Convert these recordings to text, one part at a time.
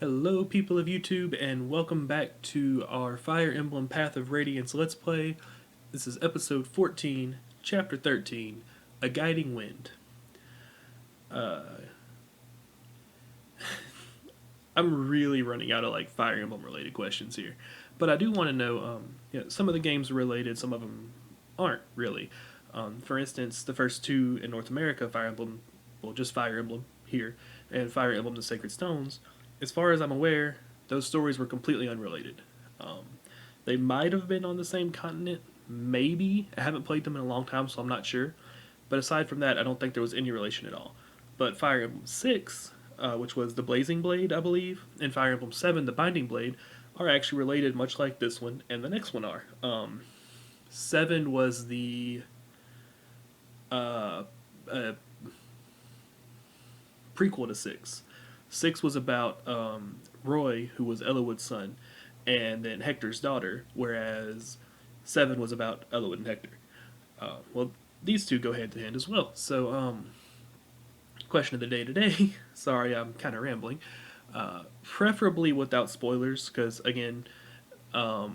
Hello people of YouTube and welcome back to our Fire Emblem Path of Radiance Let's Play. This is episode 14, chapter 13, A Guiding Wind. I'm really running out of Fire Emblem related questions here, but I do want to know, some of the games are related, some of them aren't really. For instance, the first two in North America, Fire Emblem, well just Fire Emblem here, and Fire Emblem the Sacred Stones, as far as I'm aware, those stories were completely unrelated. They might have been on the same continent, maybe. I haven't played them in a long time, so I'm not sure. But aside from that, I don't think there was any relation at all. But Fire Emblem 6, which was the Blazing Blade, I believe, and Fire Emblem 7, the Binding Blade, are actually related, much like this one and the next one are. 7 was the prequel to 6. 6 was about Roy, who was Elowood's son, and then Hector's daughter, whereas 7 was about Elowood and Hector. Well, these two go hand to hand as well. So, question of the day today, sorry I'm kind of rambling, preferably without spoilers, because again, I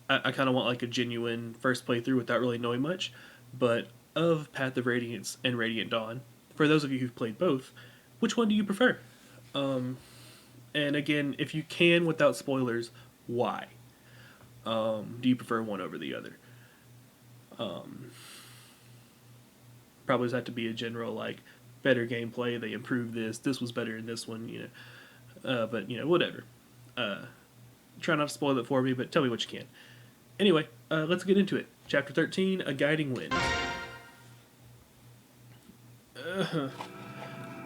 kind of want like a genuine first playthrough without really knowing much, but of Path of Radiance and Radiant Dawn, for those of you who've played both, which one do you prefer? And again, if you can without spoilers, why? Do you prefer one over the other? Probably does have to be a general, like, better gameplay, they improved this was better in this one, but, whatever. Try not to spoil it for me, but tell me what you can. Anyway, let's get into it. Chapter 13, A Guiding Wind.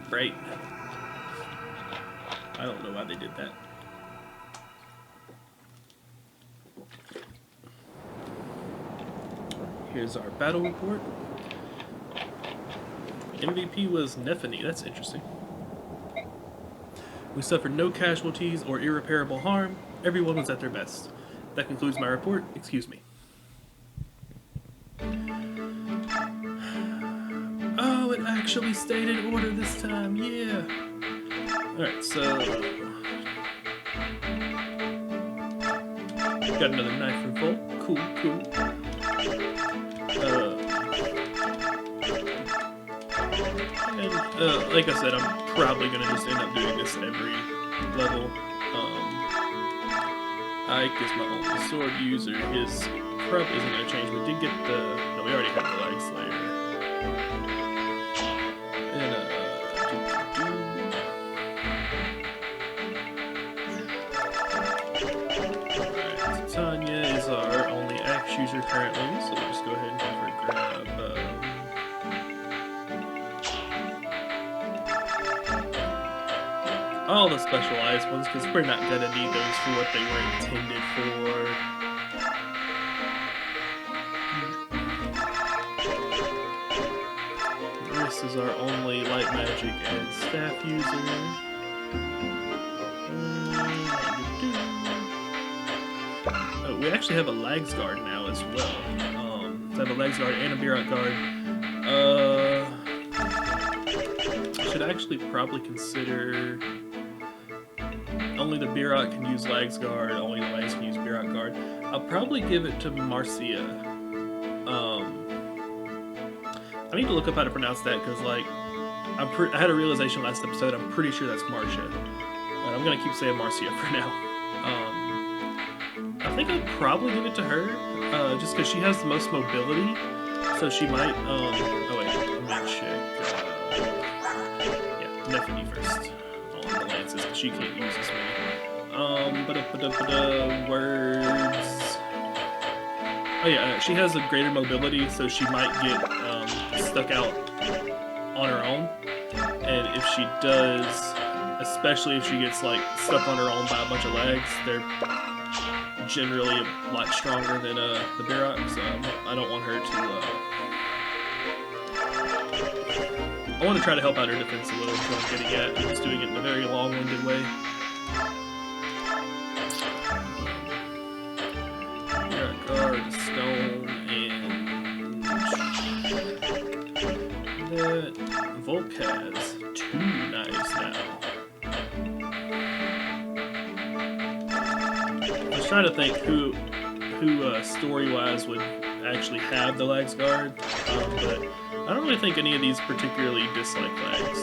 Right. I don't know why they did that. Here's our battle report. MVP was Nephany. That's interesting. We suffered no casualties or irreparable harm. Everyone was at their best. That concludes my report. Excuse me. Oh, it actually stayed in order this time. Yeah. Alright, so got another knife from full. Cool. And like I said, I'm probably gonna just end up doing this every level. Ike is my only sword user. His probably isn't gonna change. We did get the no, we already have the Lag Slayer. Tanya is our only axe user currently, so we'll just go ahead and have her grab all the specialized ones, because we're not going to need those for what they were intended for. This is our only light magic and staff user. We actually have a Lags Guard now as well. So I have a Lags Guard and a Birot Guard. I should actually probably consider only the Birot can use Lags Guard, only the Lags can use Birot Guard. I'll probably give it to Marcia. I need to look up how to pronounce that because, like, I had a realization last episode. I'm pretty sure that's Marcia. I'm gonna keep saying Marcia for now. I think I'd probably give it to her, just because she has the most mobility, so she might, oh wait, let me check, yeah, Nephany first, on the lances, because she can't use as many. Words, oh yeah, she has a greater mobility, so she might get, stuck out on her own, and if she does, especially if she gets, like, stuck on her own by a bunch of legs, they're generally a lot stronger than the Birot, so I don't want her to. I want to try to help out her defense a little, is what I'm getting at. I'm just doing it in a very long-winded way. Birot Guard, Stone, and that Volk has 2 knives now. trying to think who story-wise would actually have the Lags Guard, but I don't really think any of these particularly dislike Lags.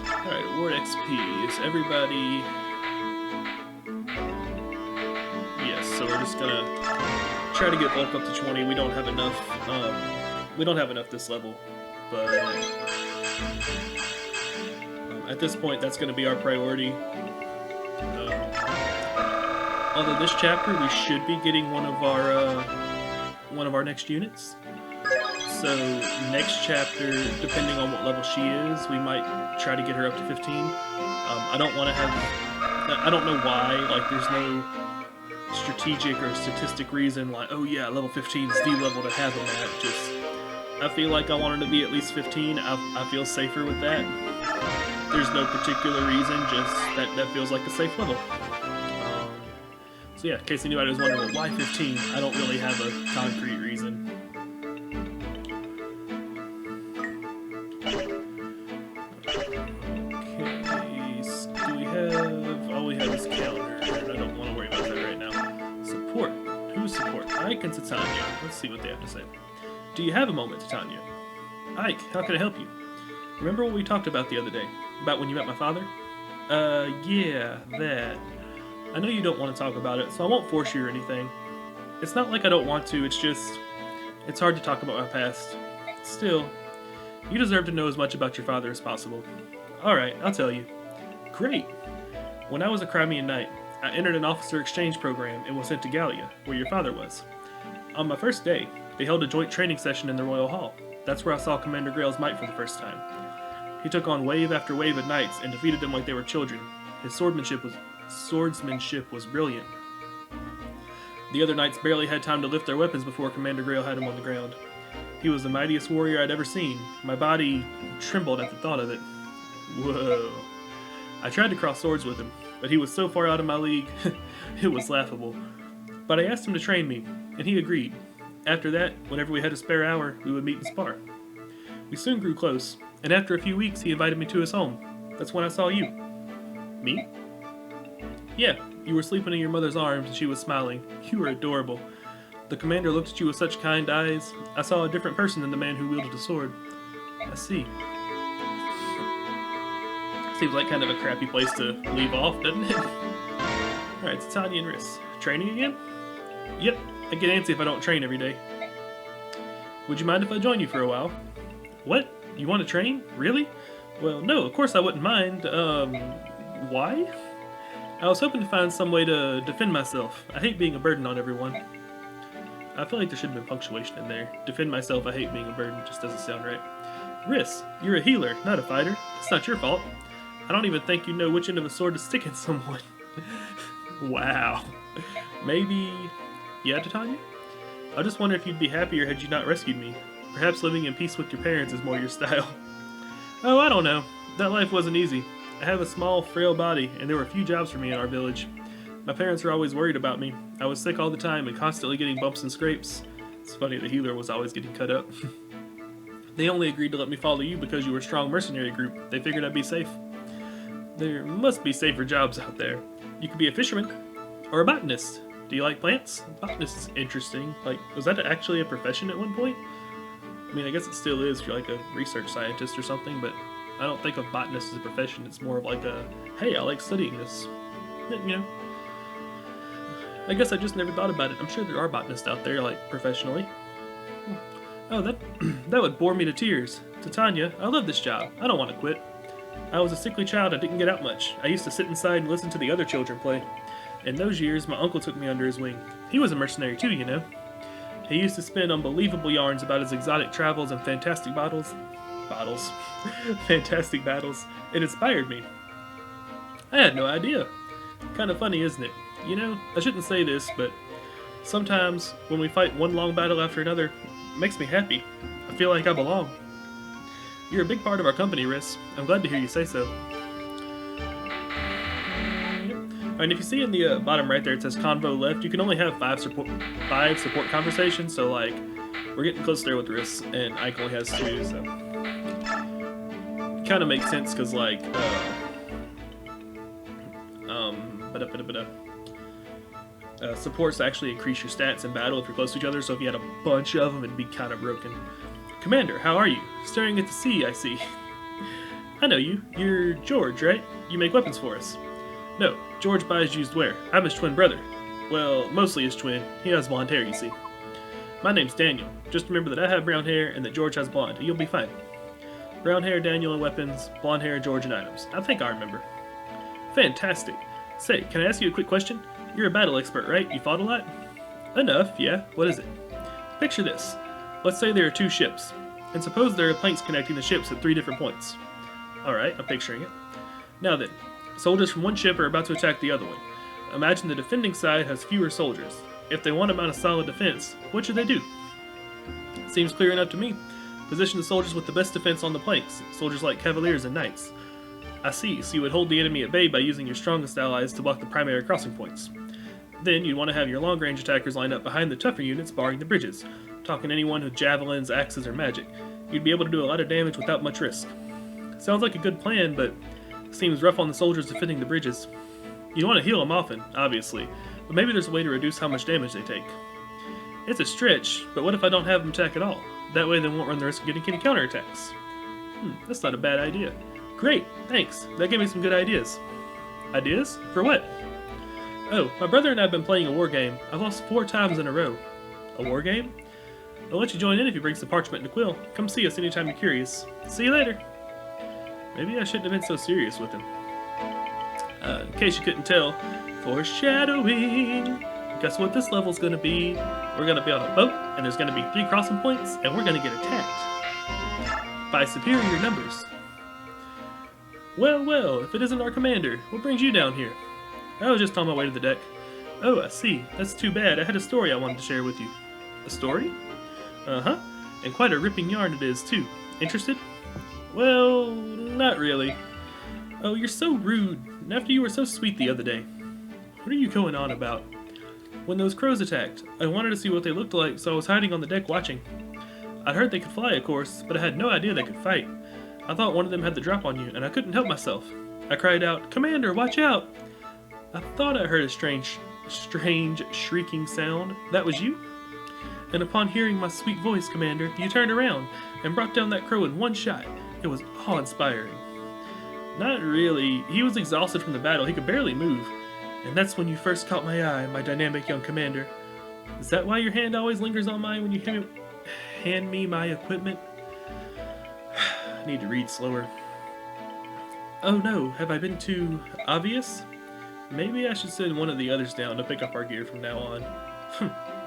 Alright, award XP. Is everybody... Yes, so we're just gonna try to get bulk up to 20. We don't have enough, this level, but at this point that's gonna be our priority. Although this chapter we should be getting one of our next units. So next chapter, depending on what level she is, we might try to get her up to 15. I don't know why, like there's no strategic or statistic reason like, oh yeah, level 15 is the level to have them at. Just, I feel like I want her to be at least 15. I feel safer with that. There's no particular reason, just that feels like a safe level. So yeah, in case anybody was wondering, why 15? I don't really have a concrete reason. Okay, so do we have... all we have is counter, and I don't want to worry about that right now. Support. Who's support? Ike and Titania. Let's see what they have to say. Do you have a moment, Titania? Ike, how can I help you? Remember what we talked about the other day? About when you met my father? Yeah, that. I know you don't want to talk about it, so I won't force you or anything. It's not like I don't want to, it's just... it's hard to talk about my past. Still, you deserve to know as much about your father as possible. Alright, I'll tell you. Great! When I was a Crimean Knight, I entered an officer exchange program and was sent to Gallia, where your father was. On my first day, they held a joint training session in the Royal Hall. That's where I saw Commander Grail's might for the first time. He took on wave after wave of knights and defeated them like they were children. His swordsmanship was brilliant. The other knights barely had time to lift their weapons before Commander Grail had him on the ground. He was the mightiest warrior I'd ever seen. My body trembled at the thought of it. Whoa. I tried to cross swords with him, but he was so far out of my league, it was laughable. But I asked him to train me, and he agreed. After that, whenever we had a spare hour, we would meet and spar. We soon grew close, and after a few weeks he invited me to his home. That's when I saw you. Me? Yeah, you were sleeping in your mother's arms and she was smiling. You were adorable. The commander looked at you with such kind eyes. I saw a different person than the man who wielded a sword. I see. Seems like kind of a crappy place to leave off, doesn't it? Alright, it's Tanya and Riss. Training again? Yep, I get antsy if I don't train every day. Would you mind if I join you for a while? What? You want to train? Really? Well, no, of course I wouldn't mind. Why? I was hoping to find some way to defend myself. I hate being a burden on everyone. I feel like there should have been punctuation in there. Defend myself, I hate being a burden, just doesn't sound right. Riss, you're a healer, not a fighter. It's not your fault. I don't even think you know which end of a sword to stick in someone. Wow. Maybe... yeah, Titania? I just wonder if you'd be happier had you not rescued me. Perhaps living in peace with your parents is more your style. Oh, I don't know. That life wasn't easy. I have a small, frail body, and there were few jobs for me in our village. My parents were always worried about me. I was sick all the time and constantly getting bumps and scrapes. It's funny, the healer was always getting cut up. They only agreed to let me follow you because you were a strong mercenary group. They figured I'd be safe. There must be safer jobs out there. You could be a fisherman, or a botanist. Do you like plants? Botanist is interesting. Like, was that actually a profession at one point? I mean, I guess it still is if you're like a research scientist or something, but I don't think of botanist as a profession. It's more of like a, hey, I like studying this. You know. I guess I just never thought about it. I'm sure there are botanists out there, like, professionally. Oh, that would bore me to tears. Titania, I love this job. I don't want to quit. I was a sickly child. I didn't get out much. I used to sit inside and listen to the other children play. In those years, my uncle took me under his wing. He was a mercenary too, you know. He used to spin unbelievable yarns about his exotic travels and fantastic fantastic battles. It inspired me. I had no idea. Kind of funny, isn't it? You know, I shouldn't say this, but sometimes when we fight one long battle after another, it makes me happy. I feel like I belong. You're a big part of our company, Riss. I'm glad to hear you say so. Alright, if you see in the bottom right there, it says Convo left. You can only have five support conversations, so like, we're getting close there with Riss, and Ike only has 2, so... kind of makes sense, because like, supports actually increase your stats in battle if you're close to each other, so if you had a bunch of them, it'd be kind of broken. Commander, how are you? Staring at the sea, I see. I know you. You're George, right? You make weapons for us. No, George buys used wear. I'm his twin brother. Well, mostly his twin. He has blonde hair, you see. My name's Daniel. Just remember that I have brown hair and that George has blonde. You'll be fine. Brown hair, Daniel and weapons. Blonde hair, George and items. I think I remember. Fantastic. Say, can I ask you a quick question? You're a battle expert, right? You fought a lot? Enough, yeah. What is it? Picture this. Let's say there are 2 ships, and suppose there are planks connecting the ships at 3 different points. Alright, I'm picturing it. Now then, soldiers from one ship are about to attack the other one. Imagine the defending side has fewer soldiers. If they want to mount a solid defense, what should they do? Seems clear enough to me. Position the soldiers with the best defense on the planks, soldiers like cavaliers and knights. I see, so you would hold the enemy at bay by using your strongest allies to block the primary crossing points. Then you'd want to have your long-range attackers line up behind the tougher units barring the bridges, talking to anyone with javelins, axes, or magic. You'd be able to do a lot of damage without much risk. Sounds like a good plan, but seems rough on the soldiers defending the bridges. You want to heal them often, obviously, but maybe there's a way to reduce how much damage they take. It's a stretch, but what if I don't have them attack at all? That way they won't run the risk of getting any counterattacks. That's not a bad idea. Great, thanks. That gave me some good ideas. Ideas? For what? Oh, my brother and I have been playing a war game. I've lost 4 times in a row. A war game? I'll let you join in if he brings the parchment and a quill. Come see us anytime you're curious. See you later. Maybe I shouldn't have been so serious with him. In case you couldn't tell, foreshadowing. Guess what this level's gonna be? We're gonna be on a boat, and there's gonna be 3 crossing points, and we're gonna get attacked by superior numbers. Well, well, if it isn't our commander, what brings you down here? I was just on my way to the deck. Oh, I see. That's too bad. I had a story I wanted to share with you. A story? Uh-huh. And quite a ripping yarn it is, too. Interested? Well, not really. Oh, you're so rude. And after you were so sweet the other day. What are you going on about? When those crows attacked, I wanted to see what they looked like, so I was hiding on the deck watching. I'd heard they could fly, of course, but I had no idea they could fight. I thought one of them had the drop on you, and I couldn't help myself. I cried out, "Commander, watch out!" I thought I heard a strange shrieking sound. That was you? And upon hearing my sweet voice, Commander, you turned around and brought down that crow in one shot. It was awe-inspiring. Not really. He was exhausted from the battle. He could barely move. And that's when you first caught my eye, my dynamic young commander. Is that why your hand always lingers on mine when you hand me my equipment? I need to read slower. Oh no, have I been too obvious? Maybe I should send one of the others down to pick up our gear from now on.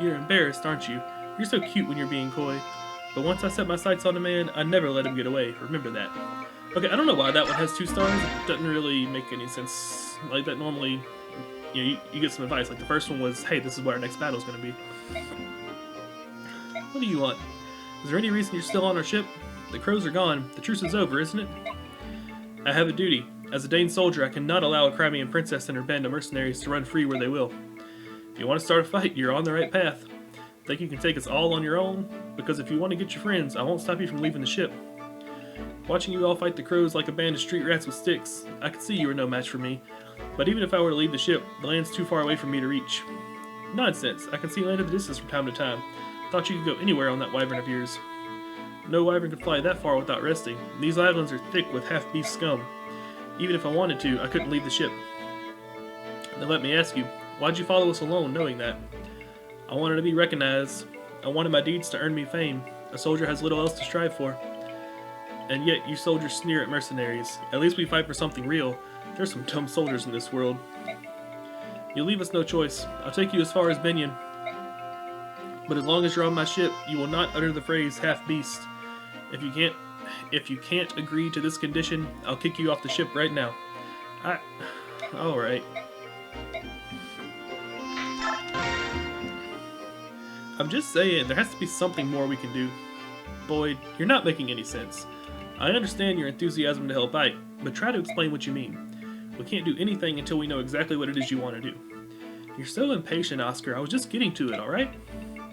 You're embarrassed, aren't you? You're so cute when you're being coy. But once I set my sights on a man, I never let him get away. Remember that. Okay, I don't know why that one has 2 stars. It doesn't really make any sense. Like that normally, you get some advice. Like the first one was, hey, this is where our next battle is going to be. What do you want? Is there any reason you're still on our ship? The crows are gone. The truce is over, isn't it? I have a duty. As a Dane soldier, I cannot allow a Crimean princess and her band of mercenaries to run free where they will. If you want to start a fight, you're on the right path. Think you can take us all on your own? Because if you want to get your friends, I won't stop you from leaving the ship. Watching you all fight the crows like a band of street rats with sticks, I could see you were no match for me. But even if I were to leave the ship, the land's too far away for me to reach. Nonsense. I can see land in the distance from time to time. Thought you could go anywhere on that wyvern of yours. No wyvern could fly that far without resting. These islands are thick with half-beast scum. Even if I wanted to, I couldn't leave the ship. Now let me ask you, why'd you follow us alone knowing that? I wanted to be recognized. I wanted my deeds to earn me fame. A soldier has little else to strive for. And yet you soldiers sneer at mercenaries. At least we fight for something real. There's some dumb soldiers in this world. You leave us no choice. I'll take you as far as Benyon. But as long as you're on my ship, you will not utter the phrase half-beast. If you can't agree to this condition, I'll kick you off the ship right now. Alright. I'm just saying, there has to be something more we can do. Boyd, you're not making any sense. I understand your enthusiasm to help out, but try to explain what you mean. We can't do anything until we know exactly what it is you want to do. You're so impatient, Oscar. I was just getting to it, alright?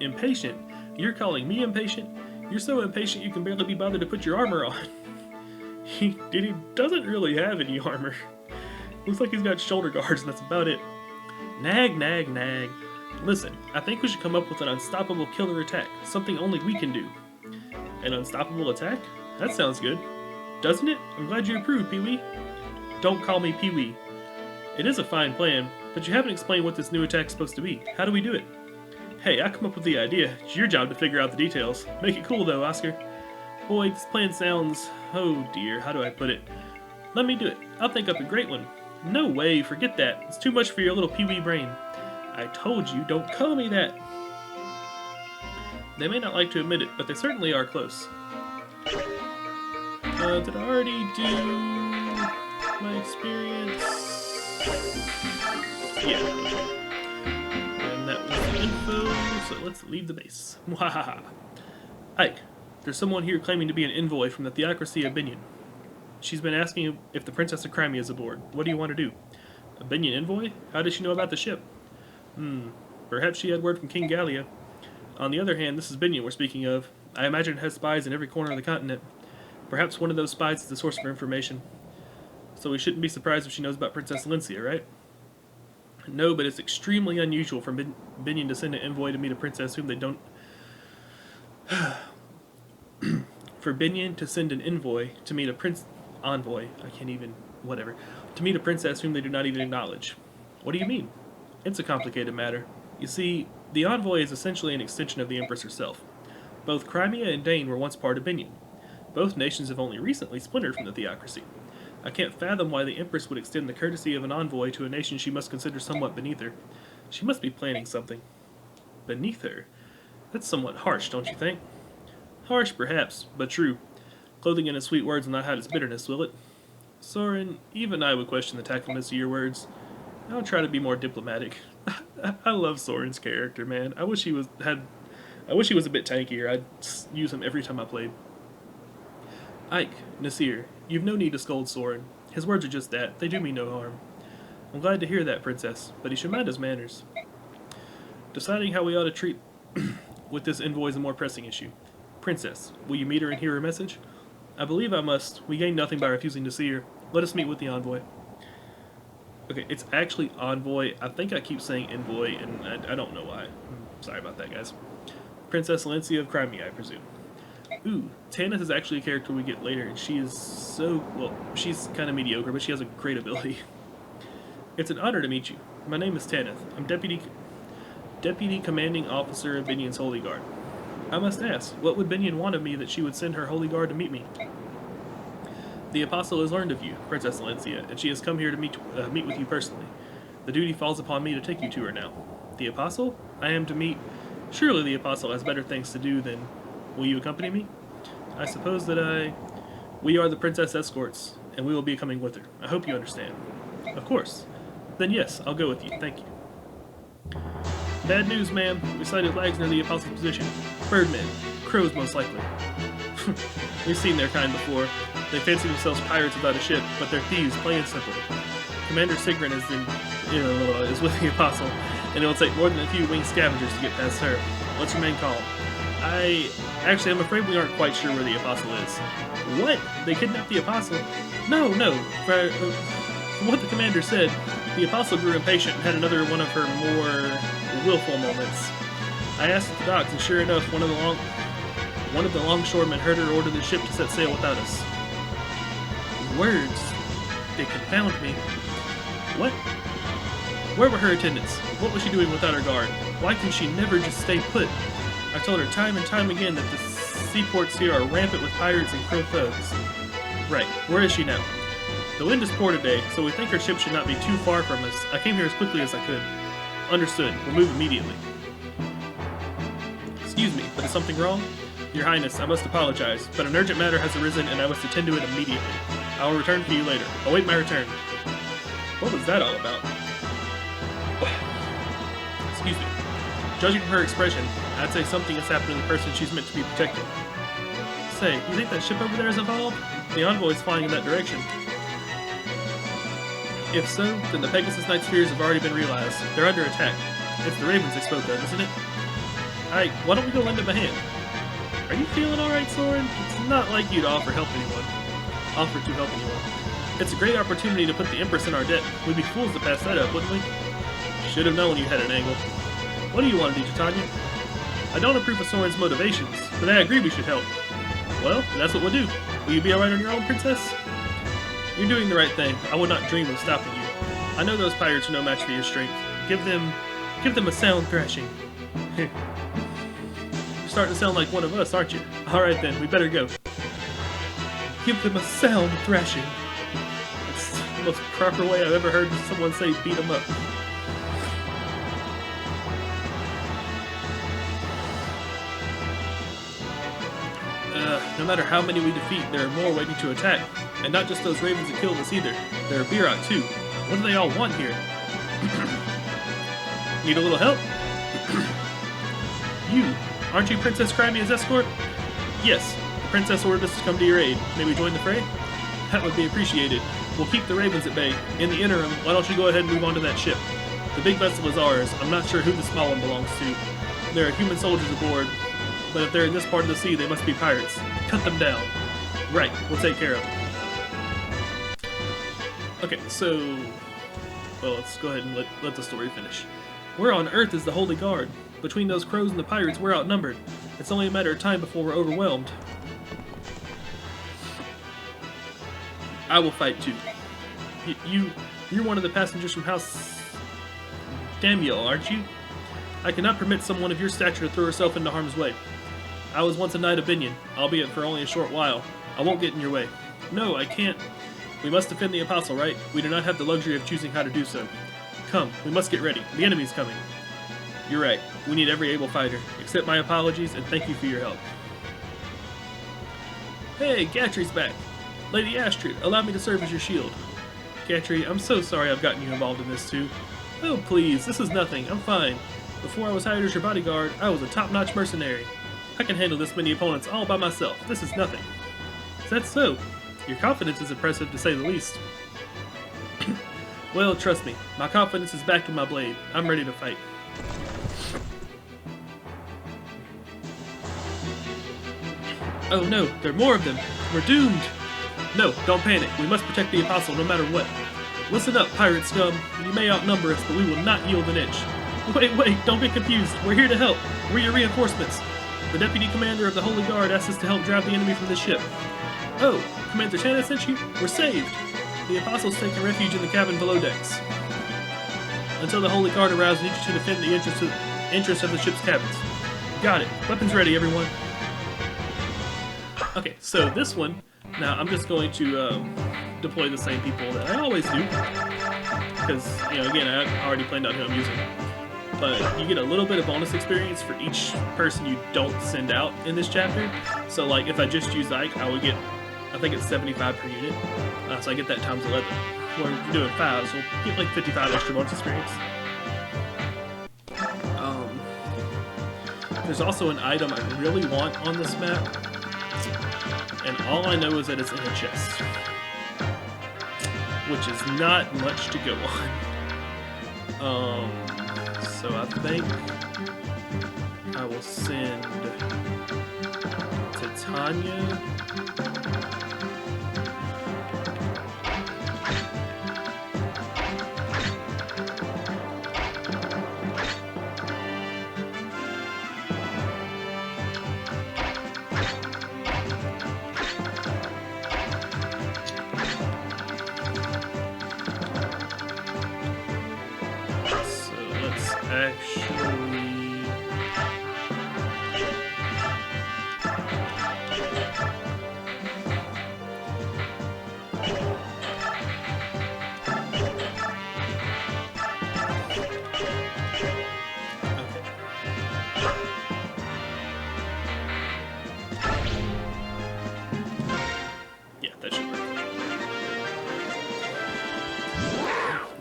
Impatient? You're calling me impatient? You're so impatient you can barely be bothered to put your armor on. He doesn't really have any armor. Looks like he's got shoulder guards and that's about it. Nag, nag, nag. Listen, I think we should come up with an unstoppable killer attack, something only we can do. An unstoppable attack? That sounds good. Doesn't it? I'm glad you approve, Pee-wee. Don't call me Pee-wee. It is a fine plan, but you haven't explained what this new attack's supposed to be. How do we do it? Hey, I come up with the idea. It's your job to figure out the details. Make it cool though, Oscar. Boy, this plan sounds... oh dear, how do I put it? Let me do it. I'll think up a great one. No way, forget that. It's too much for your little Pee-wee brain. I told you, don't call me that. They may not like to admit it, but they certainly are close. Did I already do my experience? Yeah. And that was the info, so let's leave the base. Mwahaha. Ike, there's someone here claiming to be an envoy from the Theocracy of Binion. She's been asking if the Princess of Crimea is aboard. What do you want to do? A Binion envoy? How does she know about the ship? Perhaps she had word from King Gallia. On the other hand, this is Binion we're speaking of. I imagine it has spies in every corner of the continent. Perhaps one of those spies is the source of her information. So we shouldn't be surprised if she knows about Princess Lencia, right? No, but it's extremely unusual for Binion to send an envoy to meet a princess whom they don't... for Binion to send an envoy to meet a envoy, I can't even... whatever. To meet a princess whom they do not even acknowledge. What do you mean? It's a complicated matter. You see, the envoy is essentially an extension of the Empress herself. Both Crimea and Dane were once part of Binion. Both nations have only recently splintered from the Theocracy. I can't fathom why the Empress would extend the courtesy of an envoy to a nation she must consider somewhat beneath her. She must be planning something. Beneath her? That's somewhat harsh, don't you think? Harsh, perhaps, but true. Clothing in its sweet words will not hide its bitterness, will it? Soren, even I would question the tactfulness of your words. I'll try to be more diplomatic. I love Soren's character, man. I wish he was a bit tankier. I'd use him every time I played. Ike, Nasir, you've no need to scold Soren. His words are just that. They do me no harm. I'm glad to hear that, Princess, but he should mind his manners. Deciding how we ought to treat with this envoy is a more pressing issue. Princess, will you meet her and hear her message? I believe I must. We gain nothing by refusing to see her. Let us meet with the envoy. Okay, it's actually envoy. I think I keep saying envoy, and I don't know why. Sorry about that, guys. Princess Lencia of Crimea, I presume. Ooh, Tanith is actually a character we get later, and she is so... well, she's kind of mediocre, but she has a great ability. It's an honor to meet you. My name is Tanith. I'm Deputy Commanding Officer of Binion's Holy Guard. I must ask, what would Binion want of me that she would send her Holy Guard to meet me? The Apostle has learned of you, Princess Lencia, and she has come here to meet with you personally. The duty falls upon me to take you to her now. The Apostle? I am to meet... Surely the Apostle has better things to do than... Will you accompany me? I suppose that We are the Princess Escorts, and we will be coming with her. I hope you understand. Of course. Then yes, I'll go with you. Thank you. Bad news, ma'am. We sighted lags near the Apostle's position. Birdmen. Crows, most likely. We've seen their kind before. They fancy themselves pirates without a ship, but they're thieves, plain and simple. Commander Sigrun is with the Apostle, and it will take more than a few winged scavengers to get past her. Let's remain calm. I'm afraid we aren't quite sure where the Apostle is. What? They kidnapped the Apostle? No. From what the commander said, the Apostle grew impatient and had another one of her more willful moments. I asked at the docks, and sure enough, one of the longshoremen heard her order the ship to set sail without us. Words. They confound me. What? Where were her attendants? What was she doing without her guard? Why can she never just stay put? I told her time and time again that the seaports here are rampant with pirates and crow thugs. Right, where is she now? The wind is poor today, so we think her ship should not be too far from us. I came here as quickly as I could. Understood. We'll move immediately. Excuse me, but is something wrong? Your Highness, I must apologize, but an urgent matter has arisen and I must attend to it immediately. I will return to you later. Await my return. What was that all about? Excuse me. Judging from her expression, I'd say something has happened to the person she's meant to be protecting. Say, you think that ship over there is involved? The envoy is flying in that direction. If so, then the Pegasus Knight's fears have already been realized. They're under attack. It's the Ravens they spoke of, isn't it? Alright, why don't we go lend him a hand? Are you feeling alright, Soren? It's not like you to offer to help anyone. It's a great opportunity to put the Empress in our debt. We'd be fools to pass that up, wouldn't we? Should have known you had an angle. What do you want to do, Titania? I don't approve of Soren's motivations, but I agree we should help. Well, that's what we'll do. Will you be alright on your own, Princess? You're doing the right thing. I would not dream of stopping you. I know those pirates are no match for your strength. Give them a sound thrashing. You're starting to sound like one of us, aren't you? Alright then, we better go. Give them a sound thrashing. It's the most proper way I've ever heard someone say beat them up. No matter how many we defeat, there are more waiting to attack. And not just those ravens that killed us either. There are Birat too. What do they all want here? Need a little help? You, aren't you Princess Crimea's escort? Yes, the princess ordered us to come to your aid. May we join the fray? That would be appreciated. We'll keep the ravens at bay. In the interim, why don't you go ahead and move on to that ship? The big vessel is ours. I'm not sure who the small one belongs to. There are human soldiers aboard, but if they're in this part of the sea, they must be pirates. Cut them down. Right, we'll take care of them. Okay, so... well, let's go ahead and let the story finish. Where on earth is the Holy Guard? Between those crows and the pirates, we're outnumbered. It's only a matter of time before we're overwhelmed. I will fight too. You're one of the passengers from House Damiel, aren't you? I cannot permit someone of your stature to throw herself into harm's way. I was once a knight of Binion, albeit for only a short while. I won't get in your way. No, I can't. We must defend the Apostle, right? We do not have the luxury of choosing how to do so. Come, we must get ready. The enemy's coming. You're right. We need every able fighter. Accept my apologies, and thank you for your help. Hey, Gatry's back. Lady Astrid, allow me to serve as your shield. Gatry, I'm so sorry I've gotten you involved in this too. Oh, please, this is nothing. I'm fine. Before I was hired as your bodyguard, I was a top-notch mercenary. I can handle this many opponents all by myself. This is nothing. Is that so? Your confidence is impressive, to say the least. Well, trust me. My confidence is back in my blade. I'm ready to fight. Oh no, there are more of them. We're doomed. No, don't panic. We must protect the Apostle no matter what. Listen up, pirate scum. You may outnumber us, but we will not yield an inch. Wait, don't get confused. We're here to help. We're your reinforcements. The Deputy Commander of the Holy Guard asked us to help drive the enemy from the ship. Oh, Commander Shanna sent you? We're saved! The Apostle's taking refuge in the cabin below decks. Until the Holy Guard arrives, we need you to defend the entrance of the ship's cabins. Got it. Weapons ready, everyone. Okay, so this one, now I'm just going to deploy the same people that I always do. Because, you know, again, I already planned out who I'm using. But you get a little bit of bonus experience for each person you don't send out in this chapter. So, like, if I just use Ike, I would get, I think it's 75 per unit. So I get that times 11. Or if you're doing 5, so we'll get like 55 extra bonus experience. There's also an item I really want on this map. And all I know is that it's in a chest. Which is not much to go on. So I think I will send Titania.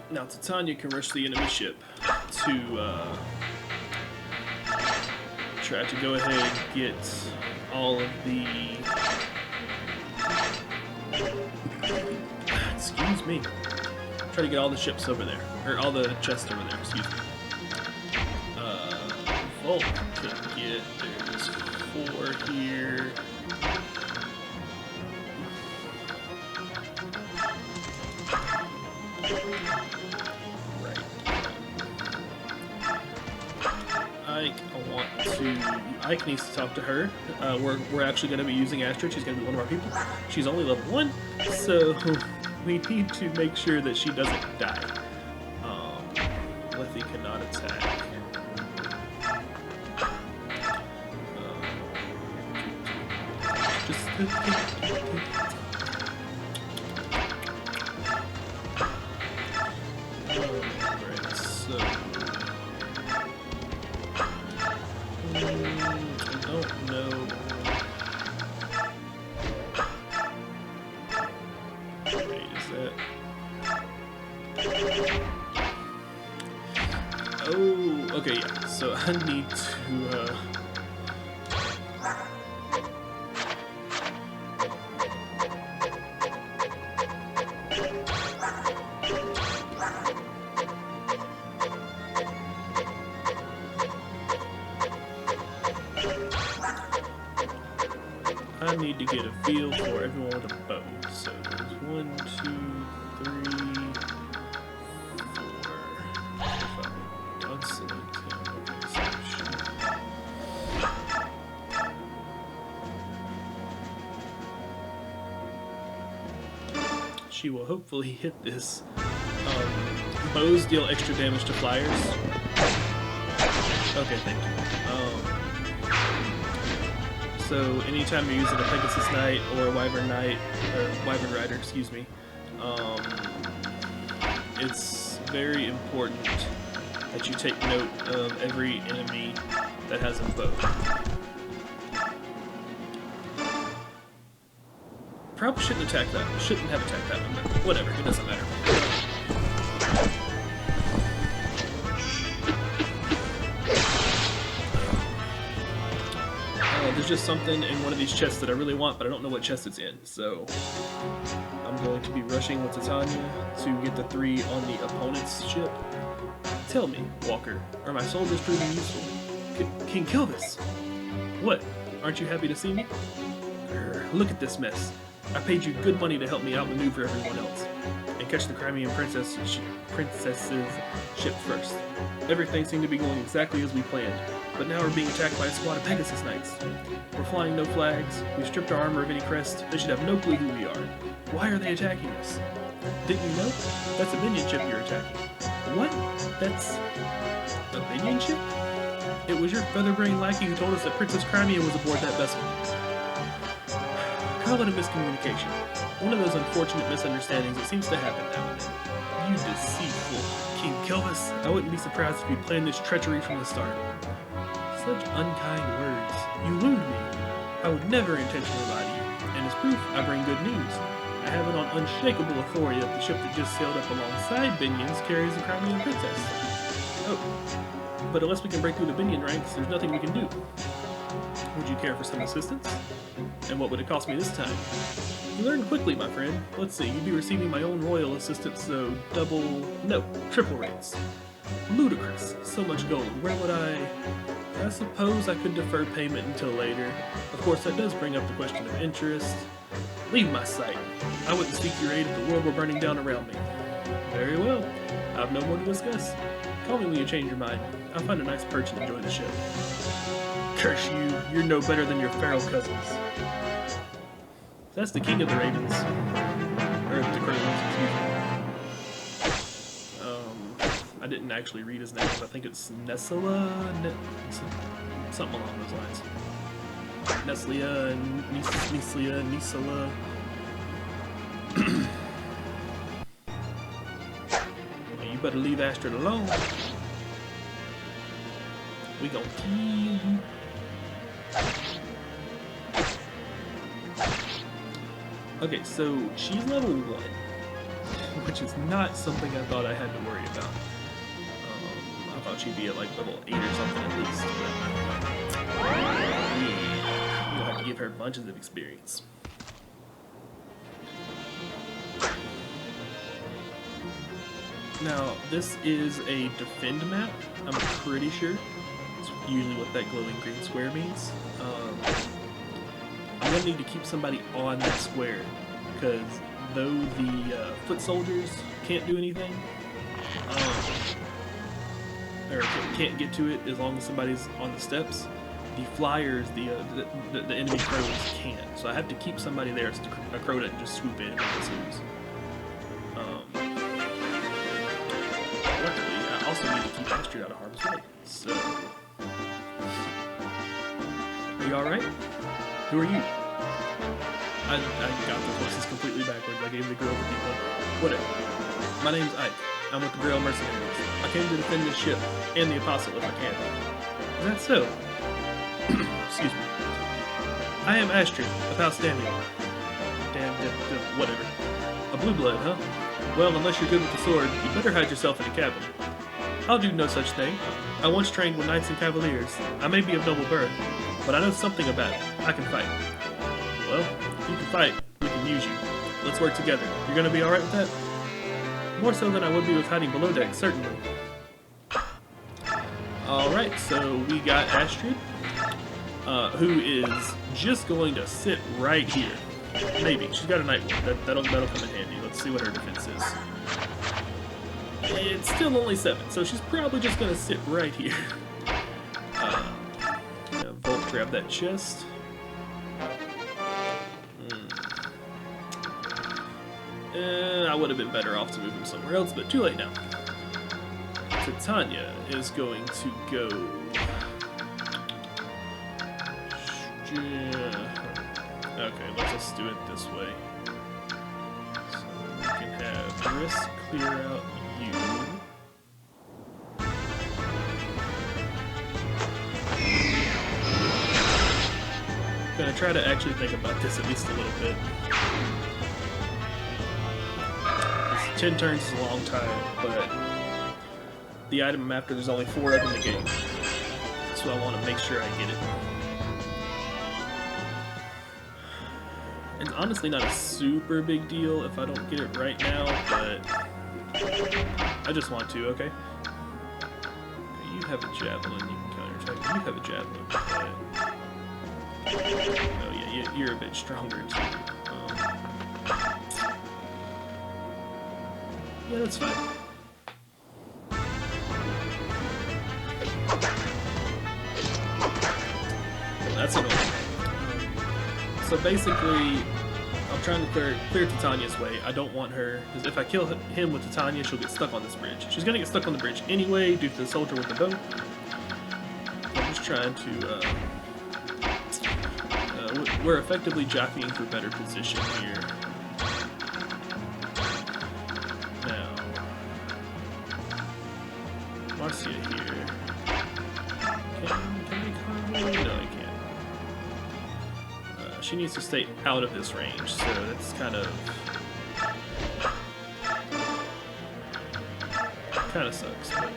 Now Titania can rush the enemy ship to try to go ahead and get all of the... Excuse me. Try to get all the ships over there. Or all the chests over there, excuse me. Vault couldn't get... There's 4 here. Ike, I want to... Ike needs to talk to her. We're actually going to be using Astrid. She's going to be one of our people. She's only level 1, so we need to make sure that she doesn't die. Lethe cannot attack. Alright, so... I don't know... Wait, is that... Oh, okay, yeah. So I need to, I need to get a feel for everyone with a bow. So there's 1, 2, 3, 4, 5. Don't select him. Okay, so she will hopefully hit this. Bows deal extra damage to flyers. Okay, thank you. So anytime you're using a Pegasus Knight or a Wyvern Knight, or Wyvern Rider, excuse me, it's very important that you take note of every enemy that has a bow. Probably shouldn't attack that. Shouldn't have attacked that one, but whatever. It doesn't matter. There's just something in one of these chests that I really want, but I don't know what chest it's in, so I'm going to be rushing with Titania to get the 3 on the opponent's ship. Tell me, Walker, are my soldiers proving useful? King Kilvis! What? Aren't you happy to see me? Look at this mess. I paid you good money to help me outmaneuver everyone else and catch the Crimean princess's ship first. Everything seemed to be going exactly as we planned, but now we're being attacked by a squad of Pegasus Knights. We're flying no flags, we've stripped our armor of any crest, they should have no clue who we are. Why are they attacking us? Didn't you know? That's a minion ship you're attacking. What? That's... a minion ship? It was your featherbrain lackey who told us that Princess Crimea was aboard that vessel. Call it a miscommunication. One of those unfortunate misunderstandings that seems to happen now and then. You deceitful King Kilvis. I wouldn't be surprised if you planned this treachery from the start. Such unkind words. You wound me. I would never intentionally lie to you. And as proof, I bring good news. I have it on unshakable authority that the ship that just sailed up alongside Binions carries the Crimean princess. Oh. But unless we can break through the Binion ranks, there's nothing we can do. Would you care for some assistance? And what would it cost me this time? You learn quickly, my friend. Let's see, you'd be receiving my own royal assistance, so triple rates. Ludicrous. So much gold. Where would I suppose I could defer payment until later. Of course, that does bring up the question of interest. Leave my sight. I wouldn't seek your aid if the world were burning down around me. Very well. I have no more to discuss. Call me when you change your mind. I'll find a nice perch and enjoy the show. Curse you, you're no better than your feral cousins. That's the king of the ravens. Or the crows, excuse me. I didn't actually read his name, but I think it's Nesala? Something along those lines. Neslia, Nislia, Nisala. Well, you better leave Astrid alone. We gonna kill you. Okay, so she's level 1, which is not something I thought I had to worry about. I thought she'd be at like level 8 or something at least. But yeah, we'll have to give her bunches of experience. Now, this is a defend map, I'm pretty sure. It's usually what that glowing green square means. I'm going to need to keep somebody on that square, because though the foot soldiers can't do anything, or can't get to it as long as somebody's on the steps. The flyers, the enemy crows can't. So I have to keep somebody there so a crow doesn't just swoop in and lose. Luckily, I also need to keep Astrid out of harm's way. So, are you all right? Who are you? I got the horses completely backwards. I gave the girl the deep one. Whatever. My name's Ike. I'm with the Grail Mercenaries. I came to defend this ship and the Apostle if I can. Is that so? Excuse me. I am Astrid, of House Daniel. Whatever. A blue blood, huh? Well, unless you're good with the sword, you better hide yourself in a cabin. I'll do no such thing. I once trained with knights and cavaliers. I may be of noble birth, but I know something about it. I can fight. Well, if you can fight, we can use you. Let's work together. You're gonna be alright with that? More so than I would be with hiding below deck, certainly. Alright, so we got Astrid, who is just going to sit right here. Maybe. She's got a night ward. That'll come in handy. Let's see what her defense is. It's still only 7, so she's probably just going to sit right here. Volt, grab that chest. I would have been better off to move him somewhere else, but too late now. Titania is going to go... Okay, let's just do it this way. So we can have Brisk clear out you. Gonna try to actually think about this at least a little bit. 10 turns is a long time, but the item I'm after, there's only 4 of in the game. So I want to make sure I get it. It's honestly not a super big deal if I don't get it right now, but I just want to, okay? You have a javelin, you can counterattack. You have a javelin. Oh yeah, you're a bit stronger too. Yeah, that's fine. That's annoying. So basically, I'm trying to clear Titania's way. I don't want her, because if I kill him with Titania, she'll get stuck on this bridge. She's gonna get stuck on the bridge anyway, due to the soldier with the bow. I'm just trying to, we're effectively jockeying for better position here. Now, Marcia here. Can we combo? No, I can't. She needs to stay out of this range, so that's kind of sucks. But,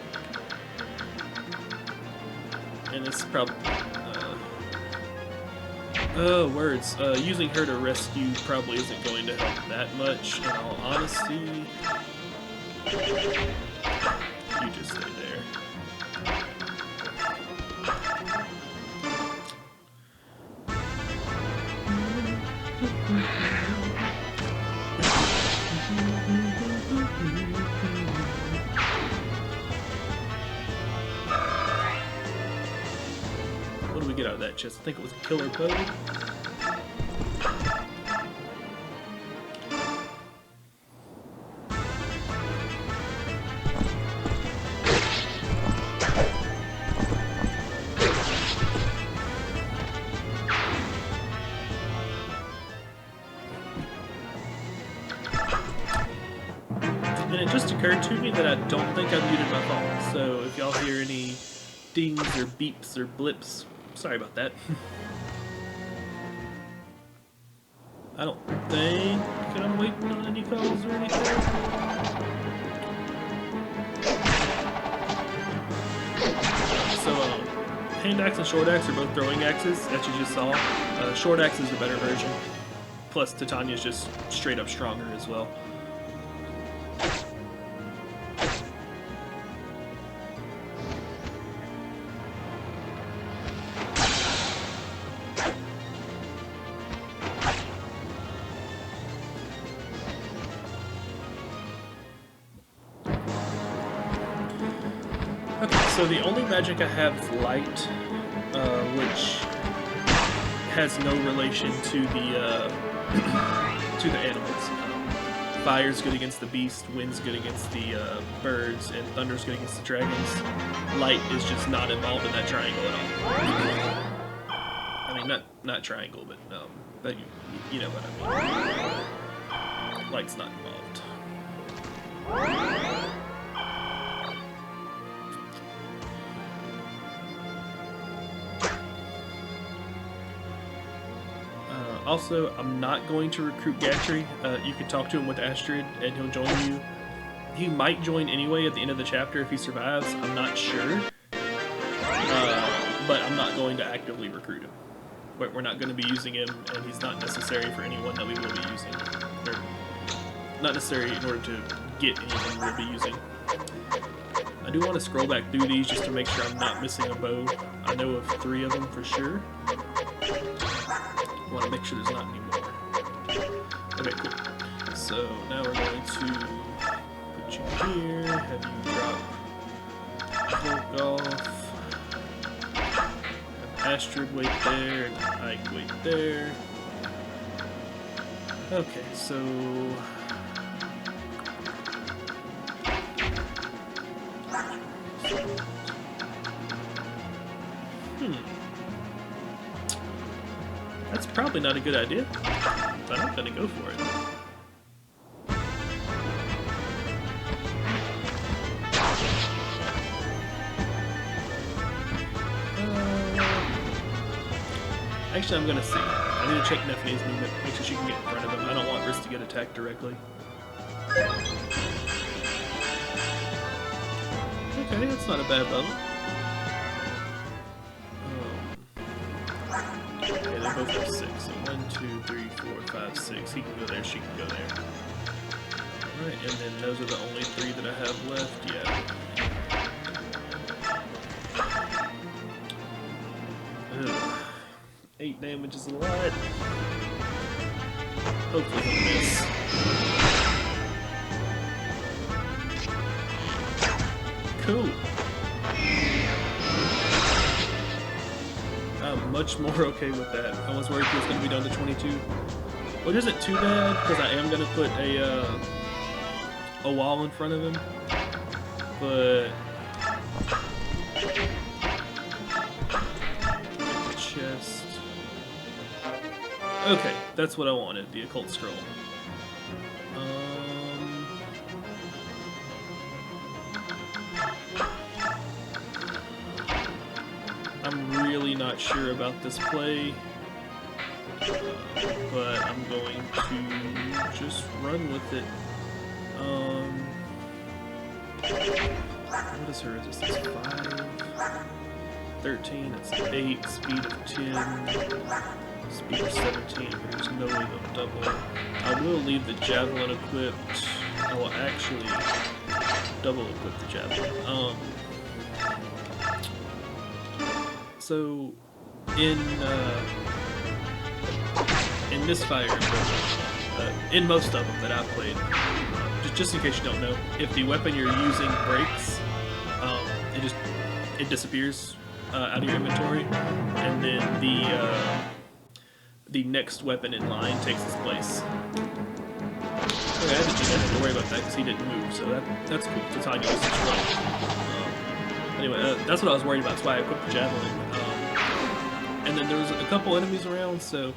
and it's probably words. Using her to rescue probably isn't going to help that much. In all honesty, you just stay there. What do we get out of that chest? I think it was a killer bow. And it just occurred to me that I don't think I muted my phone, so if y'all hear any dings or beeps or blips, sorry about that. I don't think I'm waiting on any calls or anything. So, hand axe and short axe are both throwing axes, that you just saw. Short axe is the better version. Plus, Titania's just straight up stronger as well. Okay, so the only magic I have is light, which has no relation to the to the animals. Fire's good against the beast, wind's good against the birds, and thunder's good against the dragons. Light is just not involved in that triangle at all. I mean, not triangle, but you know what I mean. Light's not involved. Also, I'm not going to recruit Gatry. You can talk to him with Astrid, and he'll join you. He might join anyway at the end of the chapter if he survives. I'm not sure. But I'm not going to actively recruit him. We're not going to be using him, and he's not necessary for anyone that we will be using. Or not necessary in order to get anyone we'll be using. I do want to scroll back through these just to make sure I'm not missing a bow. I know of 3 of them for sure. I want to make sure there's not any more. Okay, cool. So now we're going to put you here, have you drop Volk off, have Astrid wait there, and Ike wait there. Okay, so that's probably not a good idea, but I'm gonna go for it. Actually, I'm gonna see. I need to check Nephine's movement, make sure she can get in front of him. I don't want Briss to get attacked directly. Okay, that's not a bad level. Okay, they both have 6. So 1, 2, 3, 4, 5, 6. He can go there, she can go there. Alright, and then those are the only 3 that I have left. Yeah. Ugh. 8 damage is a lot. Hopefully he'll miss. Cool. I'm much more okay with that. I was worried he was going to be down to 22. Which isn't too bad, because I am going to put a wall in front of him. But chest. Okay, that's what I wanted, the occult scroll. I'm really not sure about this play, but I'm going to just run with it. What is her resistance? 5, 13, that's 8, speed of 10, speed of 17, there's no way they'll double. I will leave the javelin equipped. I will actually double equip the javelin. So, in this fire, in most of them that I've played, just in case you don't know, if the weapon you're using breaks, it disappears out of your inventory, and then the next weapon in line takes its place. Okay, I didn't have to worry about that because he didn't move, so that's cool. Titania was just running. Anyway, that's what I was worried about. That's why I equipped the javelin. And then there was a couple enemies around, so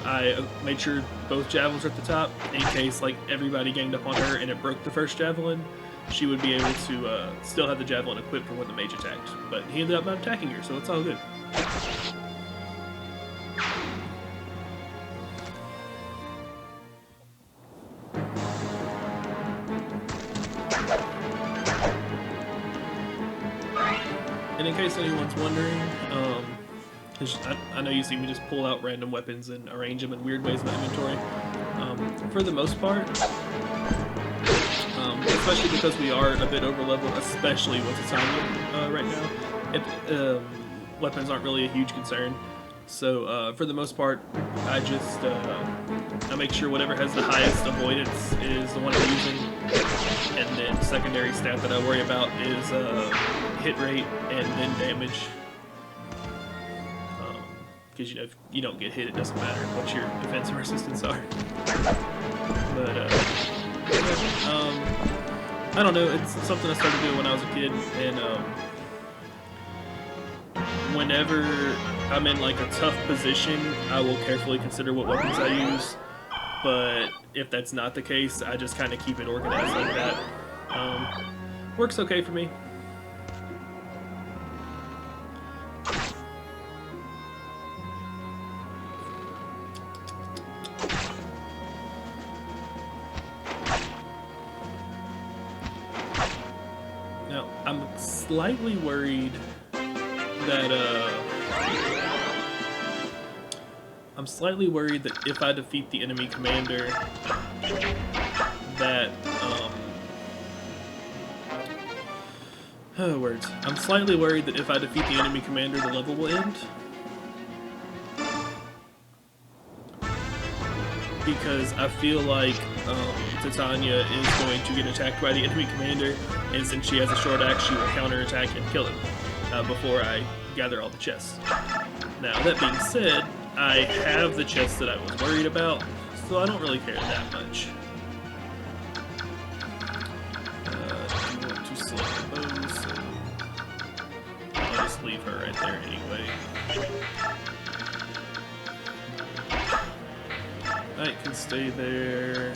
I made sure both javelins were at the top in case like everybody ganged up on her and it broke the first javelin. She would be able to still have the javelin equipped for when the mage attacked. But he ended up not attacking her, so it's all good. And in case anyone's wondering, I know you see me just pull out random weapons and arrange them in weird ways in my inventory. For the most part, especially because we are a bit over leveled, especially with Titania right now, weapons aren't really a huge concern. So for the most part, I just I make sure whatever has the highest avoidance is the one I'm using, and then the secondary stat that I worry about is hit rate and then damage. Because you know, if you don't get hit, it doesn't matter what your defense and resistance are. But I don't know. It's something I started doing when I was a kid, and whenever I'm in like a tough position, I will carefully consider what weapons I use. But if that's not the case, I just kind of keep it organized like that. Works okay for me. Now, I'm slightly worried that if I defeat the enemy commander, that words. I'm slightly worried that if I defeat the enemy commander, the level will end. Because I feel like Titania is going to get attacked by the enemy commander, and since she has a short axe, she will counterattack and kill him before I gather all the chests. Now, that being said, I have the chests that I was worried about, so I don't really care that much. I want to select the bow, so I'll just leave her right there anyway. Knight can stay there.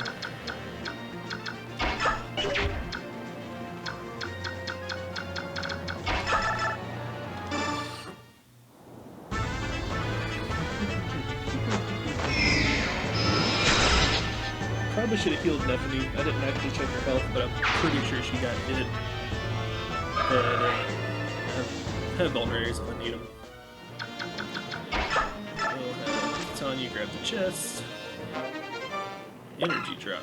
Probably should have healed Nephany. I didn't actually check her health, but I'm pretty sure she got hit. But I have vulneraries if I need them. We'll have Tanya grab the chest. Energy drop.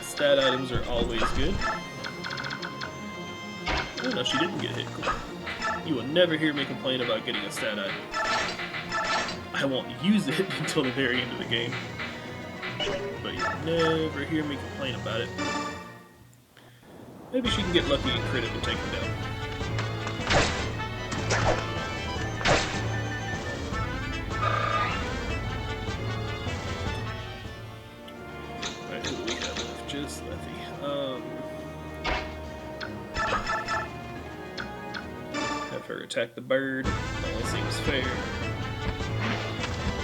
Stat items are always good. Oh no, she didn't get hit. Cool. You will never hear me complain about getting a stat item. I won't use it until the very end of the game. But you'll never hear me complain about it. Maybe she can get lucky and crit it and take him down. Alright, who do we have left? Just Lethy. Have her attack the bird. Only seems fair.